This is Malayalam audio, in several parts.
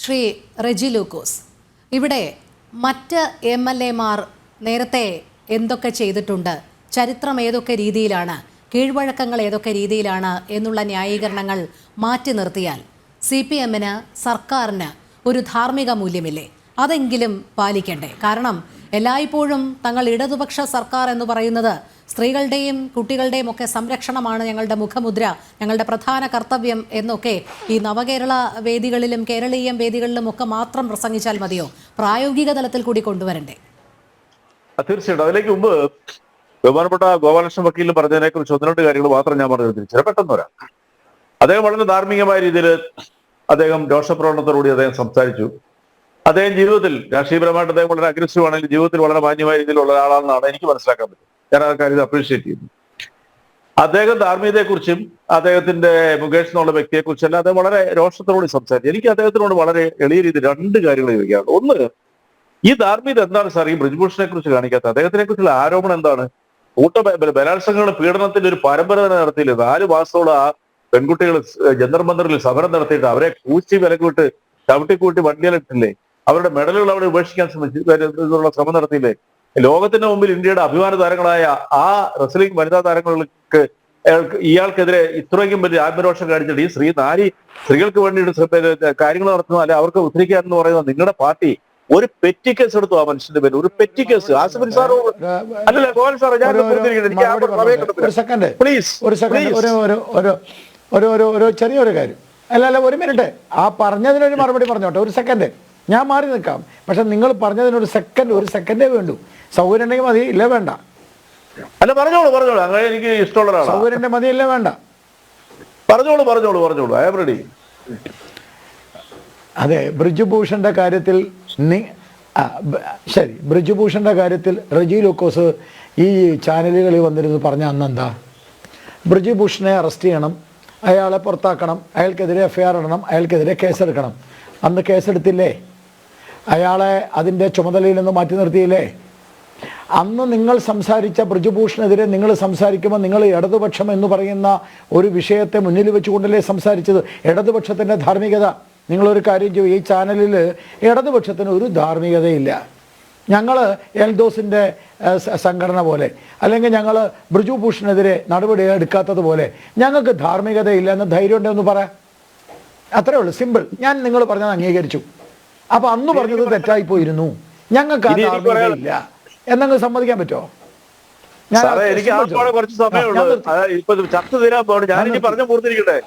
ശ്രീ റെജി ലൂക്കോസ്, ഇവിടെ മറ്റ് MLA-മാർ നേരത്തെ എന്തൊക്കെ ചെയ്തിട്ടുണ്ട്, ചരിത്രം ഏതൊക്കെ രീതിയിലാണ്, കീഴ്വഴക്കങ്ങൾ ഏതൊക്കെ രീതിയിലാണ് എന്നുള്ള ന്യായീകരണങ്ങൾ മാറ്റി നിർത്തിയാൽ CPM-ന് സർക്കാരിന് ഒരു ധാർമ്മിക മൂല്യമില്ലേ? അതെങ്കിലും പാലിക്കണ്ടേ? കാരണം എല്ലായ്പ്പോഴും തങ്ങൾ ഇടതുപക്ഷ സർക്കാർ എന്ന് പറയുന്നത് സ്ത്രീകളുടെയും കുട്ടികളുടെയും ഒക്കെ സംരക്ഷണമാണ് ഞങ്ങളുടെ മുഖമുദ്ര, ഞങ്ങളുടെ പ്രധാന കർത്തവ്യം എന്നൊക്കെ ഈ നവകേരള വേദികളിലും കേരളീയം വേദികളിലും ഒക്കെ മാത്രം പ്രസംഗിച്ചാൽ മതിയോ? പ്രായോഗിക തലത്തിൽ കൂടി കൊണ്ടുവരണ്ടേ? തീർച്ചയായിട്ടും. അതിലേക്ക് മുമ്പ് ബഹുമാനപ്പെട്ട ഗോപാലകൃഷ്ണൻ വക്കീലിന് പറഞ്ഞതിനെ കുറിച്ച് ഒന്ന് രണ്ട് കാര്യങ്ങൾ മാത്രം ഞാൻ പറഞ്ഞു തിരിച്ചു പെട്ടെന്ന് വരാം. അദ്ദേഹം വളരെ ധാർമ്മികമായ രീതിയിൽ അദ്ദേഹം രോഷപ്രകടനത്തോടുകൂടി അദ്ദേഹം സംസാരിച്ചു. അദ്ദേഹം ജീവിതത്തിൽ രാഷ്ട്രീയപരമായിട്ട് അദ്ദേഹം വളരെ അഗ്രസീവ് ആണെങ്കിൽ ജീവിതത്തിൽ വളരെ മാന്യമായ രീതിയിലുള്ള ഒരാളാണെന്നാണ് എനിക്ക് മനസ്സിലാക്കാൻ പറ്റും. ഞാൻ ആ കാര്യം അപ്രീഷിയേറ്റ് ചെയ്യുന്നു. അദ്ദേഹം ധാർമ്മികതയെക്കുറിച്ചും അദ്ദേഹത്തിന്റെ മുകേഷ് എന്നുള്ള വ്യക്തിയെക്കുറിച്ചെല്ലാം അദ്ദേഹം വളരെ രോഷത്തോടുകൂടി സംസാരിച്ചു. എനിക്ക് അദ്ദേഹത്തിനോട് വളരെ എളിയ രീതിയിൽ രണ്ട് കാര്യങ്ങൾ ചോദിക്കാറുണ്ട്. ഒന്ന്, ഈ ധാർമ്മികത എന്താണ് സാർ ഈ ബ്രിജ്ഭൂഷണെ കുറിച്ച് കാണിക്കാത്ത? അദ്ദേഹത്തിനെ കുറിച്ചുള്ള ആരോപണം എന്താണ്? ബലാത്സംഗങ്ങളുടെ പീഡനത്തിന്റെ ഒരു പരമ്പര തന്നെ നടത്തിയില്ലേ? 4 മാസത്തോളം ആ പെൺകുട്ടികൾ ജന്തർ മന്ദറിൽ സമരം നടത്തിയിട്ട് അവരെ കൂച്ചി വിലക്കിട്ട് ചവിട്ടിക്കൂട്ടി വണ്ടിയിലിട്ടില്ലേ? അവരുടെ മെഡലുകൾ അവിടെ ഉപേക്ഷിക്കാൻ ശ്രമം നടത്തിയില്ലേ? ലോകത്തിന്റെ മുമ്പിൽ ഇന്ത്യയുടെ അഭിമാന താരങ്ങളായ ആ റെസ്ലിംഗ് വനിതാ താരങ്ങൾക്ക് ഇയാൾക്കെതിരെ ഇത്രയ്ക്കും വലിയ ആത്മരോഷം കാണിച്ചിട്ട് ഈ സ്ത്രീകൾക്ക് വേണ്ടിയിട്ട് കാര്യങ്ങൾ നടത്തുന്ന അല്ലെ അവർക്ക് ഉദ്ധരിക്കാൻ എന്ന് പറയുന്ന നിങ്ങളുടെ പാർട്ടി ഒരു പെറ്റി കേസ് എടുത്തു ആ മനുഷ്യന്റെ പേര്, ഒരു പെറ്റി കേസ്. ആസിഫിൻ സാറോ അല്ലല്ലേ ഗോവൻ സാറോ, ഞാൻ ഒരു ചെറിയൊരു കാര്യം അല്ല ഒരു മിനിറ്റ് ആ പറഞ്ഞതിനൊരു മറുപടി പറഞ്ഞോട്ടെ. ഒരു സെക്കൻഡ് ഞാൻ മാറി നിൽക്കാം. പക്ഷെ നിങ്ങൾ പറഞ്ഞതിനൊരു സെക്കൻഡേ വേണ്ടൂ. സൗകര്യം ഉണ്ടെങ്കിൽ മതി, ഇല്ല വേണ്ട. അല്ല പറഞ്ഞോളൂ അങ്ങനെ എനിക്ക് ഇഷ്ടമുള്ള ഒരാളാണ്. സൗകര്യന്റെ മതി, ഇല്ല വേണ്ട. പറഞ്ഞോളൂ ഐ ആം റെഡി. അതെ, ബ്രിജ്ഭൂഷന്റെ കാര്യത്തിൽ ശരി, ബ്രിജ്ഭൂഷന്റെ കാര്യത്തിൽ റെജി ലൂക്കോസ് ഈ ചാനലുകളിൽ വന്നിരുന്നു പറഞ്ഞ അന്നെന്താ? ബ്രിജ്ഭൂഷണെ അറസ്റ്റ് ചെയ്യണം, അയാളെ പുറത്താക്കണം, അയാൾക്കെതിരെ FIR ഇടണം, അയാൾക്കെതിരെ കേസെടുക്കണം. അന്ന് കേസെടുത്തില്ലേ? അയാളെ അതിൻ്റെ ചുമതലയിൽ നിന്ന് മാറ്റി നിർത്തിയില്ലേ? അന്ന് നിങ്ങൾ സംസാരിച്ച ബ്രിജ്ഭൂഷണെതിരെ നിങ്ങൾ സംസാരിക്കുമ്പോൾ നിങ്ങൾ ഇടതുപക്ഷം എന്ന് പറയുന്ന ഒരു വിഷയത്തെ മുന്നിൽ വെച്ചുകൊണ്ടല്ലേ സംസാരിച്ചത്? ഇടതുപക്ഷത്തിൻ്റെ ധാർമ്മികത. നിങ്ങളൊരു കാര്യം ചെയ്യും, ഈ ചാനലിൽ ഇടതുപക്ഷത്തിന് ഒരു ധാർമ്മികതയില്ല. ഞങ്ങൾ എൽദോസിൻ്റെ സംഘടന പോലെ അല്ലെങ്കിൽ ഞങ്ങൾ ബ്രിജ്ഭൂഷണെതിരെ നടപടി എടുക്കാത്തതുപോലെ ഞങ്ങൾക്ക് ധാർമ്മികതയില്ല എന്ന് ധൈര്യം ഉണ്ടെന്ന് പറയാം. അത്രേ ഉള്ളൂ, സിമ്പിൾ. ഞാൻ നിങ്ങൾ പറഞ്ഞത് അംഗീകരിച്ചു. അപ്പൊ അന്ന് പറഞ്ഞത് തെറ്റായി പോയിരുന്നു, ഞങ്ങൾക്ക് ആ ധാർമ്മികതയില്ല എന്നങ്ങ് സമ്മതിക്കാൻ പറ്റുമോ? എനിക്ക് കുറച്ച് സമയമുള്ളൂ. ഇപ്പൊ ചർച്ച തീരാൻ പോകണം. ഞാനിനി പറഞ്ഞു പൂർത്തിരിക്കട്ടെ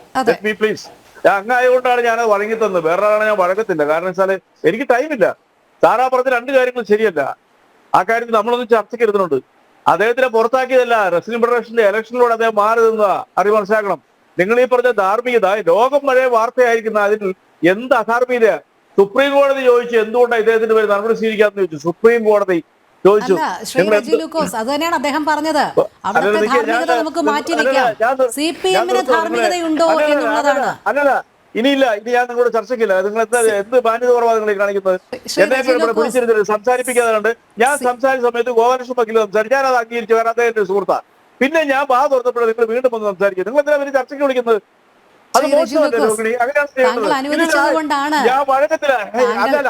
പ്ലീസ്. ഞാൻ അങ്ങായതുകൊണ്ടാണ് ഞാൻ വഴങ്ങി തന്നത്. വേറൊരാളെ ഞാൻ വഴങ്ങത്തില്ല. കാരണം വെച്ചാല് എനിക്ക് ടൈമില്ല. സാറാ പറഞ്ഞ 2 കാര്യങ്ങൾ ശരിയല്ല. ആ കാര്യത്തിൽ നമ്മളൊന്നും ചർച്ചയ്ക്ക് ഇരുന്നുണ്ട്. അദ്ദേഹത്തിനെ പുറത്താക്കിയതല്ല, റെസ്ലിംഗ് ഫെഡറേഷന്റെ ഇലക്ഷനിലൂടെ അദ്ദേഹം മാറി നിന്നതാ. അറിവ് മനസ്സിലാക്കണം. നിങ്ങൾ ഈ പറഞ്ഞ ധാർമ്മികത ലോകം വരെ വാർത്തയായിരിക്കുന്ന അതിൽ എന്ത് അധാർമ്മികത? സുപ്രീം കോടതി ചോദിച്ചു എന്തുകൊണ്ടാണ് ഇദ്ദേഹത്തിന്റെ പേര് നടപടി സ്വീകരിക്കാമെന്ന് ചോദിച്ചു. സുപ്രീം കോടതി ചോദിച്ചു. അത് തന്നെയാണ് അദ്ദേഹം പറഞ്ഞത്. അവിടുത്തെ ധാർമ്മികത നമുക്ക് മാറ്റി വെക്കാം. CPM-ന് ധാർമ്മികതയുണ്ടോ എന്നുള്ളതാണ്. അല്ലല്ല, ഇനിയില്ല. ഇനി ഞാൻ നിങ്ങളോട് ചർച്ചയ്ക്കില്ല. നിങ്ങൾ എന്ത് മാന്യത കുറവാണ് നിങ്ങൾ കാണിക്കുന്നത്? എന്നെ പിടിച്ചിരുന്നത് സംസാരിപ്പിക്കാതെ കണ്ട് ഞാൻ സംസാരിച്ച സമയത്ത് ഗോപാലകൃഷ്ണൻ വക്കീൽ സംസാരിച്ചു. ഞാൻ അത് അംഗീകരിച്ചു. കാരണം അദ്ദേഹത്തിന്റെ സുഹൃത്താണ്. പിന്നെ ഞാൻ തുറന്നപ്പോഴാണ് നിങ്ങൾ വീണ്ടും വന്ന് സംസാരിക്കുന്നത്. നിങ്ങൾ എന്തിനാ പിന്നെ ചർച്ചയ്ക്ക് വിളിക്കുന്നത്? അത് മോശമല്ലേ രോഹിണി? അങ്ങനെയാണ് ഞാൻ വഴക്കത്തില്ല.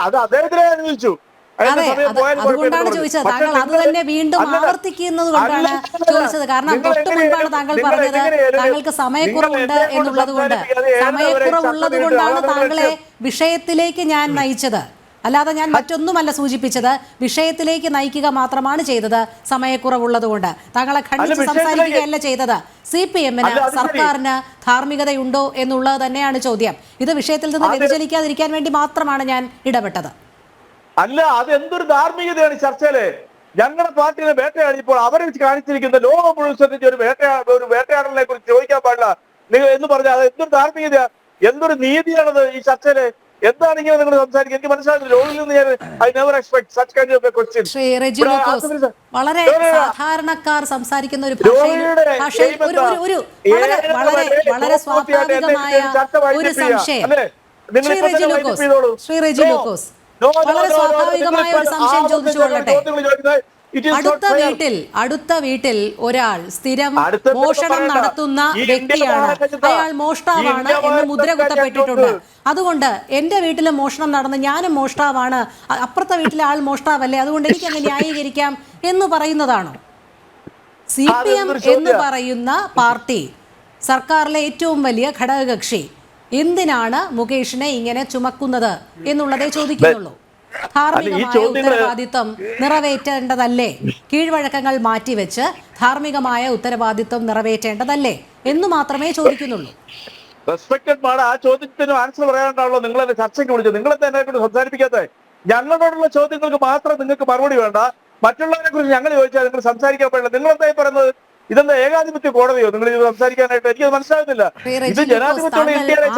അത് അദ്ദേഹത്തിനെ അനുവദിച്ചു. അതുകൊണ്ടാണ് ചോദിച്ചത്. താങ്കൾ അത് തന്നെ വീണ്ടും ആവർത്തിക്കുന്നത് കൊണ്ടാണ് ചോദിച്ചത്. കാരണം തൊട്ട് മുൻപാണ് താങ്കൾ പറഞ്ഞത് താങ്കൾക്ക് സമയക്കുറവുണ്ട് എന്നുള്ളത് കൊണ്ട്. സമയക്കുറവുള്ളത് കൊണ്ടാണ് താങ്കളെ വിഷയത്തിലേക്ക് ഞാൻ നയിച്ചത്. അല്ലാതെ ഞാൻ മറ്റൊന്നുമല്ല സൂചിപ്പിച്ചത്. വിഷയത്തിലേക്ക് നയിക്കുക മാത്രമാണ് ചെയ്തത്. സമയക്കുറവുള്ളത് കൊണ്ട് താങ്കളെ ഖണ്ഡിച്ച് സംസാരിക്കുകയല്ല ചെയ്തത്. CPM-ന് സർക്കാരിന് ധാർമ്മികതയുണ്ടോ എന്നുള്ളത് തന്നെയാണ് ചോദ്യം. ഇത് വിഷയത്തിൽ നിന്ന് വ്യതിചലിക്കാതിരിക്കാൻ വേണ്ടി മാത്രമാണ് ഞാൻ ഇടപെട്ടത്. അല്ല, അത് എന്തൊരു ധാർമ്മികതയാണ് ചർച്ചയില്. ഞങ്ങളുടെ പാർട്ടിയെ വേട്ടയാടിയപ്പോൾ അവരെ കാണിച്ചിരിക്കുന്ന ലോകം മുഴുവൻ ശ്രദ്ധിച്ച ഒരു വേട്ടയാടലിനെ കുറിച്ച് ചോദിക്കാൻ പാടില്ല നിങ്ങൾ എന്ന് പറഞ്ഞാൽ അത് എന്തൊരു ധാർമ്മികത, എന്തൊരു നീതിയാണത് ഈ ചർച്ചയില്? എന്താണ് ഇങ്ങനെ നിങ്ങൾ സംസാരിക്കുക? എനിക്ക് മനസ്സിലാകുന്നില്ല. വളരെ സാധാരണക്കാർ സംസാരിക്കുന്ന ഒരു ഭാഷയിൽ വളരെ സ്വാഭാവികമായ ഒരു സംശയം. ശ്രീ റെജി ലൂക്കോസ് വളരെ സ്വാഭാവികമായ ഒരു സംശയം ചോദിച്ചുകൊള്ളട്ടെ. അടുത്ത വീട്ടിൽ ഒരാൾ സ്ഥിരം അടുത്ത മോഷണം പറയണ്ട. നടത്തുന്ന ഈ വ്യക്തിയാണ്, ഇന്ത്യ അയാൾ മോഷ്ടാവാണ് എന്ന് മുദ്ര കുത്തപ്പെട്ടിട്ടുണ്ട്. അതുകൊണ്ട് എന്റെ വീട്ടിൽ മോഷണം നടന്ന് ഞാനും മോഷ്ടാവാണ്, അപ്പുറത്തെ വീട്ടിലെ ആൾ മോഷ്ടാവല്ലേ, അതുകൊണ്ട് എനിക്ക് അങ്ങ് ന്യായീകരിക്കാം എന്ന് പറയുന്നതാണോ? CPM എന്ന് പറയുന്ന പാർട്ടി, സർക്കാരിലെ ഏറ്റവും വലിയ ഘടകകക്ഷി, എന്തിനാണ് മുകേഷിനെ ഇങ്ങനെ ചുമക്കുന്നത് എന്നുള്ളതേ ചോദിക്കുന്നുള്ളൂ. ധാർമ്മികമായ ഉത്തരവാദിത്വം നിറവേറ്റേണ്ടതല്ലേ? കീഴ്വഴക്കങ്ങൾ മാറ്റിവെച്ച് ധാർമ്മികമായ ഉത്തരവാദിത്വം നിറവേറ്റേണ്ടതല്ലേ എന്ന് മാത്രമേ ചോദിക്കുന്നുള്ളൂ. റെസ്പെക്ടഡ് മാഡം, ആ ചോദ്യത്തിന് ആൻസർ പറയാനുണ്ടാവുള്ളൂ. നിങ്ങൾ എന്നെ ചർച്ചയ്ക്ക് വിളിച്ചു, നിങ്ങളെന്താ എന്നെ കൊണ്ട് സംസാരിപ്പിക്കാത്ത? ഞങ്ങളോടുള്ള ചോദ്യങ്ങൾക്ക് മാത്രം നിങ്ങൾക്ക് മറുപടി വേണ്ട, മറ്റുള്ളവരെ കുറിച്ച് ഞങ്ങൾ ചോദിച്ചാൽ നിങ്ങൾ സംസാരിക്കാൻ പാടില്ല. നിങ്ങൾ എന്തായി പറയുന്നത്? ഇതെന്താ ഏകാധിപത്യ കോടതിയോ നിങ്ങൾ ഇത് സംസാരിക്കാനായിട്ട്? എനിക്ക് മനസ്സിലാകുന്നില്ല. ഇത് ജനാധിപത്യമുള്ള ഇന്ത്യയിലെ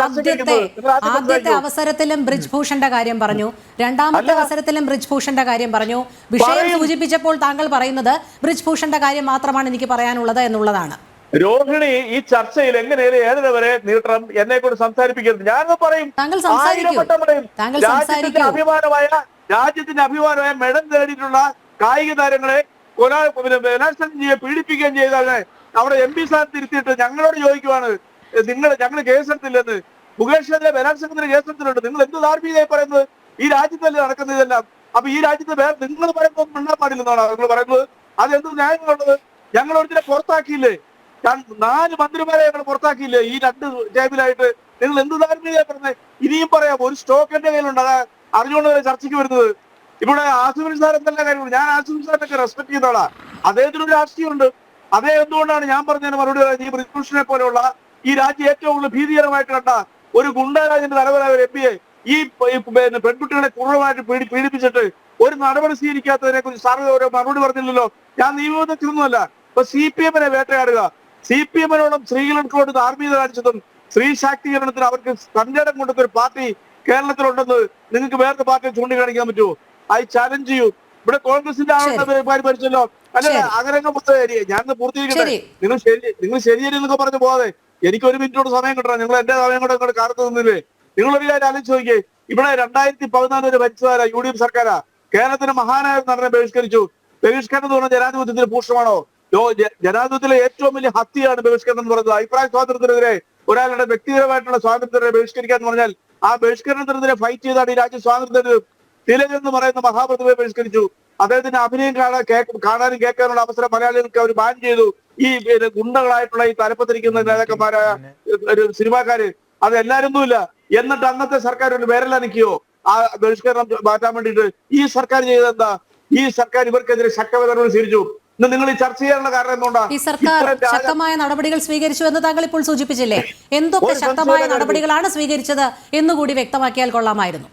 ആദ്യത്തെ അവസരത്തിലും ബ്രിജ്ഭൂഷന്റെ കാര്യം പറഞ്ഞു, രണ്ടാമത്തെ അവസരത്തിലും ബ്രിജ്ഭൂഷന്റെ കാര്യം പറഞ്ഞു. വിഷയം സൂചിപ്പിച്ചപ്പോൾ താങ്കൾ പറയുന്നത് ബ്രിജ്ഭൂഷന്റെ കാര്യം മാത്രമാണ് എനിക്ക് പറയാനുള്ളത് എന്നുള്ളതാണ്. രോഹിണി, ഈ ചർച്ചയിൽ എങ്ങനെയാണ് ഏഴര വരെ നീട്ടണം, എന്നെ കൊണ്ട് സംസാരിപ്പിക്കരുത്. ഞാനത് പറയും, രാജ്യത്തിന്റെ അഭിമാനമായ മെഡൽ നേടിയിട്ടുള്ള കായിക താരങ്ങളെ ബലാത്സംഗം പീഡിപ്പിക്കുകയും ചെയ്താൽ അവിടെ MP സ്ഥാനത്ത് ഇരുത്തിയിട്ട് ഞങ്ങളോട് ചോദിക്കുവാണ് ഞങ്ങൾ കേസെടുത്തില്ലെന്ന്. മുകേഷിനെതിരെ ബലാത്സംഗത്തിന് കേസെടുത്തിട്ടുണ്ട്. നിങ്ങൾ എന്ത് ധാർമ്മികമായി പറയുന്നത്? ഈ രാജ്യത്തല്ലേ നടക്കുന്നത് ഇതെല്ലാം. അപ്പൊ ഈ രാജ്യത്ത് വേറെ നിങ്ങൾ പറയുന്നത് മിണ്ടാൻ പാടില്ലെന്നാണോ നിങ്ങൾ പറയുന്നത്? അതെന്ത് ന്യായങ്ങളുള്ളത്? ഞങ്ങൾ ഒരുത്തിനെ പുറത്താക്കിയില്ലേ? 4 മന്ത്രിമാരെ ഞങ്ങൾ പുറത്താക്കിയില്ലേ ഈ 2 ടേബിളായിട്ട്? നിങ്ങൾ എന്ത് ധാർമ്മികമായി പറഞ്ഞത്? ഇനിയും പറയാം, ഒരു സ്റ്റോക്ക് എന്റെ കയ്യിലുണ്ട്, അതാ അറിഞ്ഞുകൊണ്ട് ചർച്ചയ്ക്ക് വരുന്നത്. ഇവിടെ ആസിഫലി സാർ എന്തെല്ലാം കാര്യമുണ്ട്. ഞാൻ ആസിഫലി സാറിനൊക്കെ റെസ്പെക്ട് ചെയ്യുന്ന ആളാ. അദ്ദേഹത്തിനൊരു രാഷ്ട്രീയമുണ്ട്. അതേ എന്തുകൊണ്ടാണ് ഞാൻ പറഞ്ഞതിന് മറുപടി പറയുന്നത്? ഈ ബ്രിജ്ഭൂഷണെ പോലെയുള്ള ഈ രാജ്യം ഏറ്റവും കൂടുതൽ ഭീതികരമായിട്ട് കണ്ട ഒരു ഗുണ്ടരാജിന്റെ തലവനായ ഒരു MP ഈ പെൺകുട്ടികളെ ക്രൂരമായിട്ട് പീഡിപ്പിച്ചിട്ട് ഒരു നടപടി സ്വീകരിക്കാത്തതിനെ കുറിച്ച് സാർ ഒരു മറുപടി പറഞ്ഞില്ലല്ലോ. ഞാൻ നിയമവിദഗ്ധനൊന്നുമല്ല. ഇപ്പൊ CPM-നെ വേട്ടയാടുക, CPM-നോടും സ്ത്രീകളോട് ധാർമ്മികത കാണിച്ചതും സ്ത്രീ ശാക്തീകരണത്തിന് അവർക്ക് സഞ്ചാരം കൊണ്ടുവന്ന ഒരു പാർട്ടി കേരളത്തിലുണ്ടെന്ന് നിങ്ങൾക്ക് വേറെ പാർട്ടിയെ ചൂണ്ടിക്കാണിക്കാൻ പറ്റുമോ? I challenge you. ഇവിടെ കോൺഗ്രസിന്റെ ആളുടെ ഭരിച്ചല്ലോ. അല്ല, അങ്ങനെ ഞാൻ പൂർത്തീകരിക്കട്ടെ. നിങ്ങൾ ശരിയെന്നൊക്കെ പറഞ്ഞു പോകാതെ എനിക്ക് 1 മിനിറ്റോട് സമയം കിട്ടണം. നിങ്ങൾ എന്റെ സമയം കൂടെ കാലത്ത് നിന്നില്ലേ? നിങ്ങളൊരു കാര്യം ആലോചിച്ച് നോക്കിയേ. ഇവിടെ 2014 ഭരിച്ചതാരാ? UDF സർക്കാരാ. കേരളത്തിന് മഹാനായ നടനെ ബഹിഷ്കരിച്ചു. ബഹിഷ്കരണം എന്ന് പറഞ്ഞാൽ ജനാധിപത്യത്തിന് ഭൂഷണമാണോ? ജനാധിപത്യത്തിലെ ഏറ്റവും വലിയ ഹത്യയാണ് ബഹിഷ്കരണം എന്ന് പറയുന്നത്. അഭിപ്രായ സ്വാതന്ത്ര്യത്തിനെതിരെ, ഒരാളുടെ വ്യക്തിപരമായിട്ടുള്ള സ്വാതന്ത്ര്യത്തെ ബഹിഷ്കരിക്കുക എന്ന് പറഞ്ഞാൽ ആ ബഹിഷ്കരണത്തിനെതിരെ ഫൈറ്റ് ചെയ്താണ് ഈ രാജ്യം സ്വാതന്ത്ര്യം. തിലകൻ എന്ന് പറയുന്ന മഹാപ്രതിഭയെ ബഹിഷ്കരിച്ചു. അദ്ദേഹത്തിന്റെ അഭിനയം കാണാനും കേൾക്കാനുള്ള അവസരം മലയാളികൾക്ക് അവർ ബാൻ ചെയ്തു. ഈ ഗുണ്ടകളായിട്ടുള്ള ഈ തലപ്പത്തിരിക്കുന്ന നേതാക്കന്മാരായ സിനിമാക്കാര് അത് എല്ലാരൊന്നുമില്ല. എന്നിട്ട് അന്നത്തെ സർക്കാർ ഒരു വിരലനക്കിയോ ആ ബഹിഷ്കരണം മാറ്റാൻ വേണ്ടിയിട്ട്? ഈ സർക്കാർ ചെയ്തെന്താ? ഈ സർക്കാർ ഇവർക്കെതിരെ ശക്തമായ നടപടി സ്വീകരിച്ചു. നിങ്ങൾ ഈ ചർച്ച ചെയ്യാനുള്ള കാരണം എന്തുകൊണ്ടാ? ഈ സർക്കാർ ശക്തമായ നടപടികൾ സ്വീകരിച്ചു എന്ന് താങ്കൾ ഇപ്പോൾ സൂചിപ്പിച്ചില്ലേ? എന്തൊക്കെ ശക്തമായ നടപടികളാണ് സ്വീകരിച്ചത് എന്നുകൂടി വ്യക്തമാക്കിയാൽ കൊള്ളാമായിരുന്നു.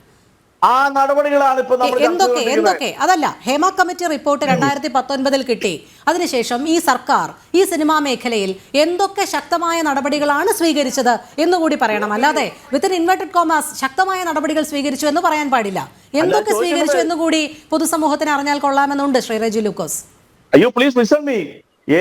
ആ നടപടികളാണ് ഇപ്പൊ എന്തൊക്കെ അതല്ല, ഹേമ കമ്മിറ്റി റിപ്പോർട്ട് 2019 കിട്ടി. അതിനുശേഷം ഈ സർക്കാർ ഈ സിനിമാ മേഖലയിൽ എന്തൊക്കെ ശക്തമായ നടപടികളാണ് സ്വീകരിച്ചത് എന്നുകൂടി പറയണം. അല്ലാതെ വിത്തിൻ ഇൻവെർട്ടഡ് കോമേഴ്സ് ശക്തമായ നടപടികൾ സ്വീകരിച്ചു എന്ന് പറയാൻ പാടില്ല. എന്തൊക്കെ സ്വീകരിച്ചു എന്നുകൂടി പൊതുസമൂഹത്തിന് അറിഞ്ഞാൽ കൊള്ളാമെന്നുണ്ട് ശ്രീ റെജി ലൂക്കോസ്. അയ്യോ പ്ലീസ് ലിസൺ മീ.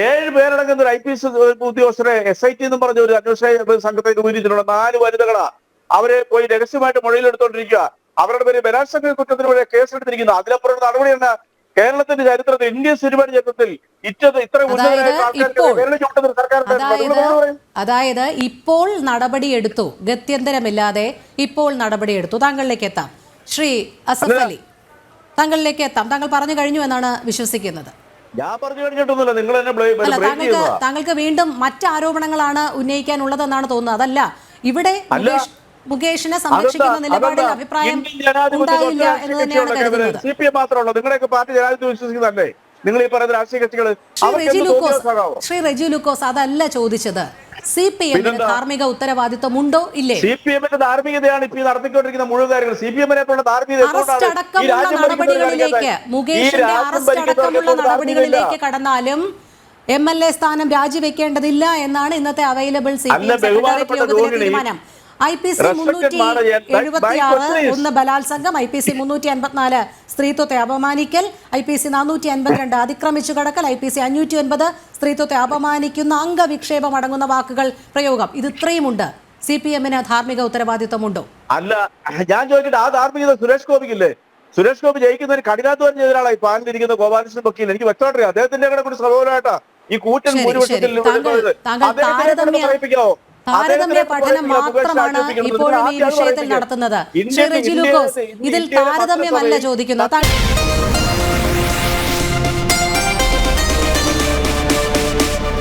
7 പേരടങ്ങുന്ന ഒരു IPS ഉദ്യോഗസ്ഥരെ SIT എന്ന് പറഞ്ഞ ഒരു അന്വേഷണ സംഘത്തെ രൂപീകരിച്ചിട്ടുള്ള 4 വനിതകളാ. അവരെ പോയി രഹസ്യമായിട്ട് മൊഴിയിലെടുത്തോണ്ടിരിക്കുക. അവരുടെ പേര് ബലാത്സംഗ കുറ്റത്തിന് വഴി കേസെടുത്തിരിക്കുന്നു. അതിലപ്പുറം നടപടി എന്ന കേരളത്തിന്റെ ചരിത്രത്തിൽ, ഇന്ത്യൻ സിനിമയുടെ ചരിത്രത്തിൽ ഇത്ര അതായത് ഇപ്പോൾ നടപടിയെടുത്തു, ഗത്യന്തരമില്ലാതെ ഇപ്പോൾ നടപടിയെടുത്തു. താങ്കളിലേക്ക് എത്താം ശ്രീ അസഫ് അലി, താങ്കളിലേക്ക് എത്താം. താങ്കൾ പറഞ്ഞു കഴിഞ്ഞു എന്നാണ് വിശ്വസിക്കുന്നത്. ഞാൻ പറഞ്ഞു കഴിഞ്ഞിട്ടൊന്നുമില്ല. നിങ്ങൾ എന്നെ താങ്കൾക്ക് വീണ്ടും മറ്റ് ആരോപണങ്ങളാണ് ഉന്നയിക്കാനുള്ളതെന്നാണ് തോന്നുന്നത്. അതല്ല, ഇവിടെ മുകേഷിനെ സംരക്ഷിക്കുന്ന നിലപാടിൽ അഭിപ്രായം ഉണ്ടായില്ല എന്ന് തന്നെയാണ് കരുതുന്നത്. CPM മാത്രമല്ല, നിങ്ങളുടെയൊക്കെ പാർട്ടി ജനാധിപത്യം വിശ്വസിക്കുന്നതല്ലേ? നിങ്ങൾ ഈ പറയുന്ന രാഷ്ട്രീയ കക്ഷികൾ. ശ്രീ റെജി ലൂക്കോസ്, അതല്ല ചോദിച്ചത്. CPM-ന് ധാർമ്മിക ഉത്തരവാദിത്വം ഉണ്ടോ ഇല്ലേ? CPM-ന്റെ ധാർമ്മികതയാണ് ഇപ്പോൾ നടത്തിക്കൊണ്ടിരിക്കുന്ന മുഴുവൻ കാര്യങ്ങൾ. CPM-നെ പോലുള്ള അറസ്റ്റ് അടക്കമുള്ള നടപടികളിലേക്ക്, മുകേഷിന്റെ അറസ്റ്റ് അടക്കമുള്ള നടപടികളിലേക്ക് കടന്നാലും MLA സ്ഥാനം രാജിവെക്കേണ്ടതില്ല എന്നാണ് ഇന്നത്തെ അവൈലബിൾ CPM സെക്രട്ടേറിയറ്റ് യോഗത്തിലെ തീരുമാനം. IPC 376 1 ബലാത്സംഗം, IPC 354 സ്ത്രീത്വത്തെ അപമാനിക്കൽ, IPC 452 അതിക്രമിച്ചു കടക്കൽ, IPC 509 സ്ത്രീത്വത്തെ അപമാനിക്കുന്ന അംഗവിക്ഷേപം അടങ്ങുന്ന വാക്കുകൾ പ്രയോഗം. ഇത് ഇത്രയുമുണ്ട്. CPM-ന് ധാർമ്മിക ഉത്തരവാദിത്വമുണ്ടോ? അല്ല, ഞാൻ ചോദിക്കട്ടെ, ആ ധാർമ്മികത സുരേഷ് ഗോപിക്കില്ലേ? സുരേഷ് ഗോപി ജയിക്കുന്നതിന് കഠിനാധ്വാനം ചെയ്ത ഒരാളാണ് ഈ പാനലിരിക്കുന്ന ഗോപാലകൃഷ്ണൻ വക്കീൽ. എനിക്ക് വ്യക്തമായിട്ട് അറിയാം. അദ്ദേഹത്തിന്റെ കൂടെ കൂടി സഹോദരമായിട്ടാ ഈ കൂറ്റൻ ശരി, ഭൂരിപക്ഷത്തിൽ ശരി. താരതമ്യ പഠനം മാത്രമാണ് ഇപ്പോഴും ഈ വിഷയത്തിൽ നടത്തുന്നത്. ശ്രീ റെജി ലൂക്കോസ്, ഇതിൽ താരതമ്യമല്ല ചോദിക്കുന്നത്.